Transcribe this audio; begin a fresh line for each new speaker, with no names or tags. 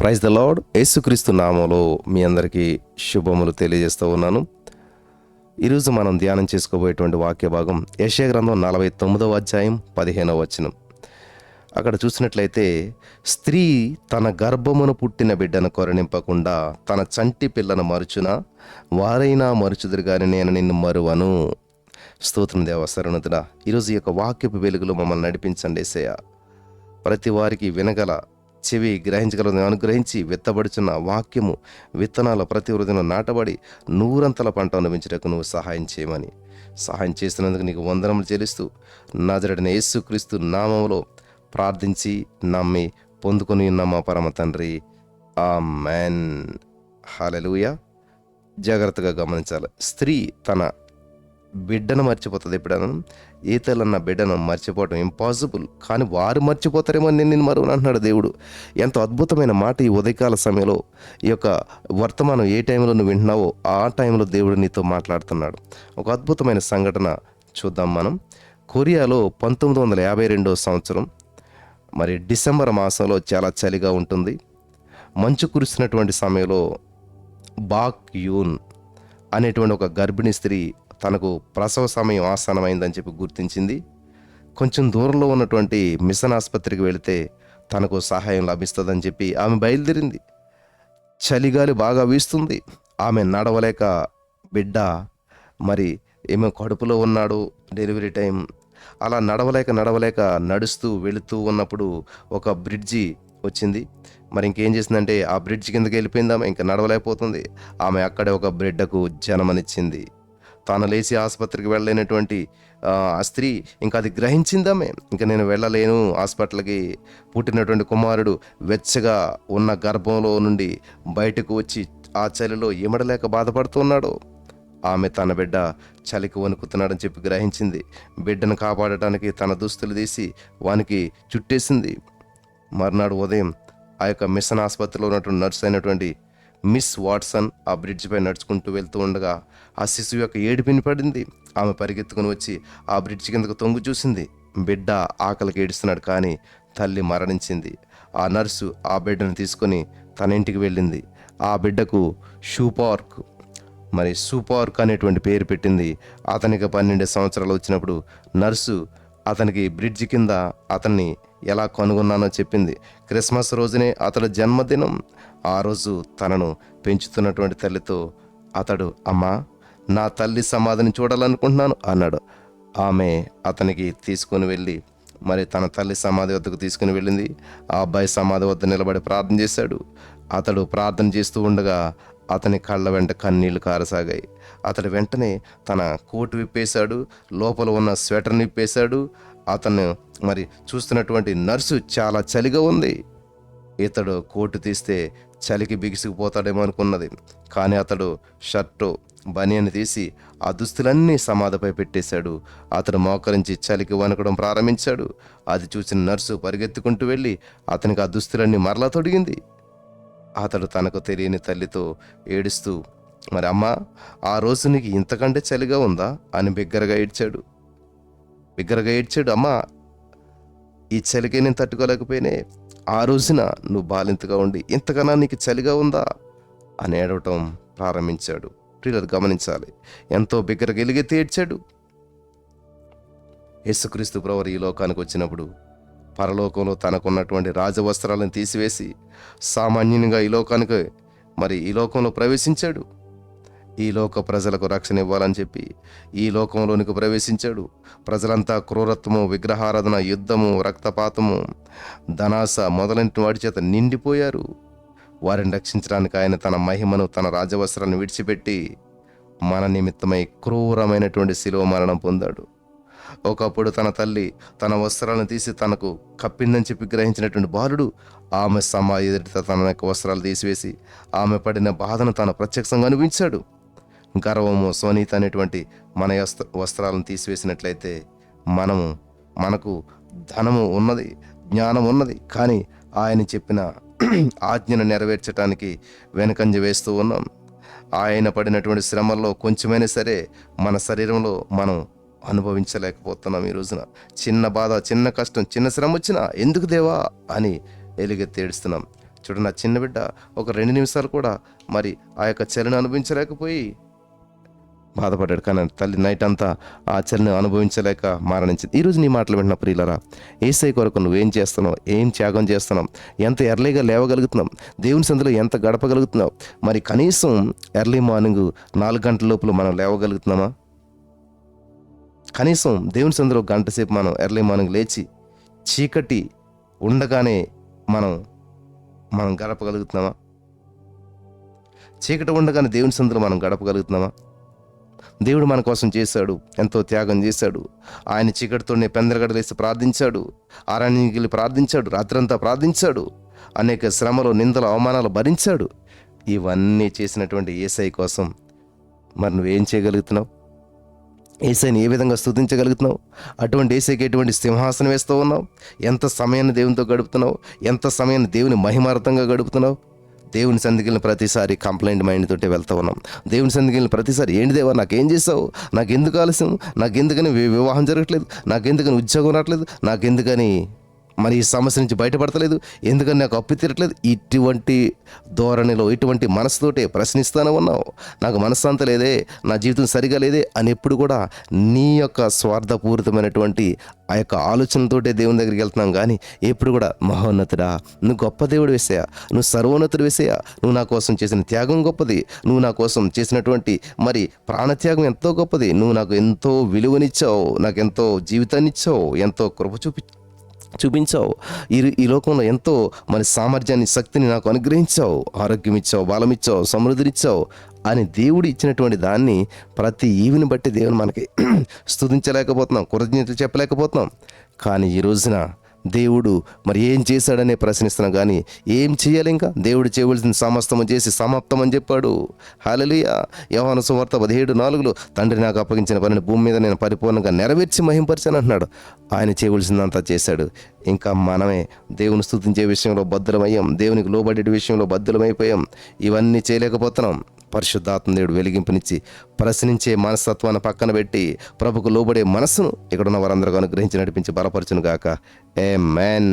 Praise the lord. యేసుక్రీస్తు నామంలో మీ అందరికీ శుభములు తెలియజేస్తూ ఉన్నాను. ఈరోజు మనం ధ్యానం చేసుకోబోయేటువంటి వాక్య భాగం యెషయా గ్రంథం 49వ అధ్యాయం 15వ వచనం. అక్కడ చూసినట్లయితే, స్త్రీ తన గర్భమును పుట్టిన బిడ్డను కరుణింపకుండా తన చంటి పిల్లను మరుచునా, వారైనా మరుచుదురు గాని నేను నిన్ను మరువను. స్తోత్రం దేవ సర్వోన్నతుడా. ఈరోజు ఈ యొక్క వాక్యపు వెలుగులో మమ్మల్ని నడిపించండి యేసయ్య. ప్రతి వారికి వినగల చెవి గ్రహించగలను అనుగ్రహించి విత్తబడుచున్న వాక్యము విత్తనాల ప్రతి హృదయంలో నాటబడి నూరంతల పంట అనుభవించటకు నువ్వు సహాయం చేయమని, సహాయం చేస్తున్నందుకు నీకు వందనములు చెల్లిస్తూ నాజరేయుడైన యేసుక్రీస్తు నామములో ప్రార్థించి నమ్మి పొందుకొని ఉన్న మా పరమ తండ్రి, ఆమేన్. హల్లెలూయా. జాగ్రత్తగా గమనించాలి. స్త్రీ తన బిడ్డను మర్చిపోతుంది. ఎప్పుడైనా ఏ తల్లన్న బిడ్డను మర్చిపోవటం ఇంపాసిబుల్, కానీ వారు మర్చిపోతారేమో నేను నిన్ను మరువను అంటున్నాడు దేవుడు. ఎంతో అద్భుతమైన మాట ఈ ఉదయకాల సమయంలో. ఈ యొక్క వర్తమానం ఏ టైంలో నువ్వు వింటున్నావో ఆ టైంలో దేవుడు నీతో మాట్లాడుతున్నాడు. ఒక అద్భుతమైన సంఘటన చూద్దాం మనం. కొరియాలో 1952వ సంవత్సరం మరి డిసెంబర్ మాసంలో చాలా చలిగా ఉంటుంది. మంచు కురుస్తున్నటువంటి సమయంలో బాక్ యూన్ అనేటువంటి ఒక గర్భిణీ స్త్రీ తనకు ప్రసవ సమయం ఆసన్నమైందని చెప్పి గుర్తించింది. కొంచెం దూరంలో ఉన్నటువంటి మిషన్ ఆసుపత్రికి వెళితే తనకు సహాయం లభిస్తుందని చెప్పి ఆమె బయలుదేరింది. చలిగాలి బాగా వీస్తుంది. ఆమె నడవలేక, బిడ్డ మరి ఏమో కడుపులో ఉన్నాడు, డెలివరీ టైం. అలా నడవలేక నడుస్తూ వెళుతూ ఉన్నప్పుడు ఒక బ్రిడ్జి వచ్చింది. మరి ఇంకేం చేసిందంటే ఆ బ్రిడ్జి కిందకి వెళ్ళిపోయింది. ఆమె ఇంకా నడవలేకపోతుంది. ఆమె అక్కడే ఒక బిడ్డకు జన్మనిచ్చింది. తాను లేచి ఆసుపత్రికి వెళ్ళలేనటువంటి ఆ స్త్రీ ఇంకా అది గ్రహించిందామే. ఇంకా నేను వెళ్ళలేను హాస్పిటల్కి. పుట్టినటువంటి కుమారుడు వెచ్చగా ఉన్న గర్భంలో నుండి బయటకు వచ్చి ఆ చలిలో ఇమడలేక బాధపడుతున్నాడు. ఆమె తన బిడ్డ చలికి వణుకుతున్నాడని చెప్పి గ్రహించింది. బిడ్డను కాపాడటానికి తన దుస్తులు తీసి వానికి చుట్టేసింది. మర్నాడు ఉదయం ఆ యొక్క మిషన్ ఆసుపత్రిలో ఉన్నటువంటి నర్సు అయినటువంటి మిస్ వాట్సన్ ఆ బ్రిడ్జిపై నడుచుకుంటూ వెళ్తూ ఉండగా ఆ శిశువు యొక్క ఏడుపు వినపడింది. ఆమె పరిగెత్తుకుని వచ్చి ఆ బ్రిడ్జి కిందకు తొంగి చూసింది. బిడ్డ ఆకలికి ఏడుస్తున్నాడు, కానీ తల్లి మరణించింది. ఆ నర్సు ఆ బిడ్డను తీసుకొని తన ఇంటికి వెళ్ళింది. ఆ బిడ్డకు సూపార్క్ అనేటువంటి పేరు పెట్టింది. అతనికి 12 సంవత్సరాలు వచ్చినప్పుడు నర్సు అతనికి బ్రిడ్జి కింద అతన్ని ఎలా కనుగొన్నానో చెప్పింది. క్రిస్మస్ రోజునే అతడు జన్మదినం. ఆ రోజు తనను పెంచుతున్నటువంటి తల్లితో అతడు, అమ్మా, నా తల్లి సమాధిని చూడాలనుకుంటున్నాను అన్నాడు. ఆమె అతనికి తీసుకుని వెళ్ళి మరి తన తల్లి సమాధి వద్దకు తీసుకుని వెళ్ళింది. ఆ అబ్బాయి సమాధి వద్ద నిలబడి ప్రార్థన చేశాడు. అతడు ప్రార్థన చేస్తూ ఉండగా అతని కళ్ళ వెంట కన్నీళ్లు కారసాగాయి. అతడు వెంటనే తన కోటు విప్పేశాడు, లోపల ఉన్న స్వెటర్ని విప్పేశాడు. అతను మరి చూస్తున్నటువంటి నర్సు చాలా చలిగా ఉంది. ఇతడు కోటు తీస్తే చలికి బిగిసిపోతాడేమో అనుకున్నది, కానీ అతడు షర్టు బనియన్ తీసి ఆ దుస్తులన్నీ సమాధిపై పెట్టేశాడు. అతడు మోకరించి చలికి వణకడం ప్రారంభించాడు. అది చూసిన నర్సు పరిగెత్తుకుంటూ వెళ్ళి అతనికి ఆ దుస్తులన్నీ మరలా తొడిగింది. అతడు తనకు తెలియని తల్లితో ఏడుస్తూ, మరి అమ్మా, ఆ రోజు నీకు ఇంతకంటే చలిగా ఉందా అని బిగ్గరగా ఏడ్చాడు. అమ్మా, ఈ చలికే నేను తట్టుకోలేకపోయినే. ఆ రోజున నువ్వు బాలింతగా ఉండి ఇంతకన్నా నీకు చలిగా ఉందా అని ఏడవటం ప్రారంభించాడు. ప్రియులు గమనించాలి, ఎంతో బిగ్గరగా ఎలుగెత్తి ఏడ్చాడు. యేసుక్రీస్తు ప్రభువు ఈ లోకానికి వచ్చినప్పుడు పరలోకంలో తనకున్నటువంటి రాజవస్త్రాలను తీసివేసి సామాన్యునిగా ఈ లోకంలో ప్రవేశించాడు. ఈ లోక ప్రజలకు రక్షణ ఇవ్వాలని చెప్పి ఈ లోకంలోనికి ప్రవేశించాడు. ప్రజలంతా క్రూరత్వము, విగ్రహారాధన, యుద్ధము, రక్తపాతము, ధనాస మొదలైన వాటి చేత నిండిపోయారు. వారిని రక్షించడానికి ఆయన తన మహిమను, తన రాజవస్త్రాలను విడిచిపెట్టి మన నిమిత్తమై క్రూరమైనటువంటి శిలువ మరణం పొందాడు. ఒకప్పుడు తన తల్లి తన వస్త్రాలను తీసి తనకు కప్పిందని చెప్పి గ్రహించినటువంటి బాలుడు ఆమె సమాధి ఎదుట తన యొక్క వస్త్రాలు తీసివేసి ఆమె పడిన బాధను తాను ప్రత్యక్షంగా అనిపించాడు. గర్వము, స్వనీత అనేటువంటి మన వస్త్రాలను తీసివేసినట్లయితే మనకు ధనము ఉన్నది, జ్ఞానం ఉన్నది, కానీ ఆయన చెప్పిన ఆజ్ఞను నెరవేర్చడానికి వెనకంజ వేస్తూ ఉన్నాం. ఆయన పడినటువంటి శ్రమల్లో కొంచెమైనా సరే మన శరీరంలో మనం అనుభవించలేకపోతున్నాం. ఈ రోజున చిన్న బాధ, చిన్న కష్టం, చిన్న శ్రమ వచ్చినా ఎందుకు దేవా అని ఎలుగెత్తి ఏడుస్తున్నాం. చూడండి, ఆ చిన్న బిడ్డ ఒక 2 నిమిషాలు కూడా మరి ఆ యొక్క చలిని అనుభవించలేకపోయి బాధపడ్డాడు. కానీ తల్లి నైట్ అంతా ఆ చలిని అనుభవించలేక మరణించింది. ఈరోజు నీ మాటలు వింటున్న ప్రియులరా, యేసయ్య కొరకు నువ్వేం చేస్తున్నావు, ఏం త్యాగం చేస్తున్నావు, ఎంత ఎర్లీగా లేవగలుగుతున్నావు, దేవుని సందులో ఎంత గడపగలుగుతున్నావు. మరి కనీసం ఎర్లీ మార్నింగ్ 4 గంటల లోపల మనం లేవగలుగుతున్నామా? కనీసం దేవుని సందులో గంట సేపు మనం ఎర్లీ మార్నింగ్ లేచి చీకటి ఉండగానే మనం గడపగలుగుతున్నామా? చీకటి ఉండగానే దేవుని సందులో మనం గడపగలుగుతున్నామా? దేవుడు మన కోసం చేశాడు, ఎంతో త్యాగం చేశాడు. ఆయన చీకటితోనే పెందరగడలేసి ప్రార్థించాడు, ఆరణ్యానికి వెళ్ళి ప్రార్థించాడు, రాత్రంతా ప్రార్థించాడు, అనేక శ్రమలు, నిందలు, అవమానాలు భరించాడు. ఇవన్నీ చేసినటువంటి యేసయ్య కోసం మరి నువ్వేం చేయగలుగుతున్నావు? యేసయ్యని ఏ విధంగా స్తుతించగలుగుతున్నావు? అటువంటి యేసయ్యకి ఎటువంటి సింహాసనం వేస్తూ ఉన్నావు? ఎంత సమయాన్ని దేవునితో గడుపుతున్నావు? ఎంత సమయాన్ని దేవుని మహిమార్థంగా గడుపుతున్నావు? దేవుని సన్నిధికి ప్రతిసారి కంప్లైంట్ మైండ్ తోటే వెళ్తూ ఉన్నాం. దేవుని సన్నిధికి ప్రతిసారి ఏంటి దేవా, నాకేం చేసావు, నాకెందుకు ఆలస్యం, నాకెందుకని వివాహం జరగట్లేదు, నాకెందుకని ఉద్యోగం రావట్లేదు, నాకెందుకని మరి ఈ సమస్య నుంచి బయటపడతలేదు, ఎందుకని నాకు అప్పు తీరట్లేదు, ఇటువంటి ధోరణిలో ఇటువంటి మనసుతోటే ప్రశ్నిస్తూనే ఉన్నావు. నాకు మనశ్శాంతి లేదే, నా జీవితం సరిగా లేదే అని ఎప్పుడు కూడా నీ యొక్క స్వార్థపూరితమైనటువంటి ఆ యొక్క ఆలోచనతోటే దేవుని దగ్గరికి వెళ్తున్నాం. కానీ ఎప్పుడు కూడా మహోన్నతుడా, నువ్వు గొప్ప దేవుడు వేసేయా, నువ్వు సర్వోన్నతుడు వేసేయా, నువ్వు నా కోసం చేసిన త్యాగం గొప్పది, నువ్వు నా కోసం చేసినటువంటి మరి ప్రాణత్యాగం ఎంతో గొప్పది, నువ్వు నాకు ఎంతో విలువనిచ్చావు, నాకు ఎంతో జీవితాన్ని ఇచ్చావు, ఎంతో కృప చూపించావు, ఈ లోకంలో ఎంతో మరి సామర్థ్యాన్ని, శక్తిని నాకు అనుగ్రహించావు, ఆరోగ్యం ఇచ్చావు, బలం ఇచ్చావు, సమృద్ధినిచ్చావు అని దేవుడు ఇచ్చినటువంటి దాన్ని ప్రతి ఈవిని బట్టి దేవుని మనకి స్తుతించలేకపోతున్నాం, కృతజ్ఞతలు చెప్పలేకపోతున్నాం. కానీ ఈ రోజున దేవుడు మరి ఏం చేశాడనే ప్రశ్నిస్తున్నాం. కానీ ఏం చేయాలి? ఇంకా దేవుడు చేయవలసిన సమస్తము చేసి సమాప్తం అని చెప్పాడు. హల్లెలూయా. యోహాను సువార్త 17:4 తండ్రి నాకు అప్పగించిన పనిని భూమి మీద నేను పరిపూర్ణంగా నెరవేర్చి మహింపరిచాను అంటున్నాడు. ఆయన చేయవలసిందంతా చేశాడు. ఇంకా మనమే దేవుని స్తుతించే విషయంలో బద్ధులమయ్యాం, దేవునికి లోబడే విషయంలో బద్ధులమైపోయాం. ఇవన్నీ చేయలేకపోతున్నాం. పరిశుద్ధాత్మ దేవుడు వెలిగింపునిచ్చి ప్రశ్నించే మనస్తత్వాన్ని పక్కన పెట్టి ప్రభుకు లోబడే మనస్సును ఇక్కడున్న వారందరూ అనుగ్రహించి నడిపించి బలపరచును గాక. ఆమేన్.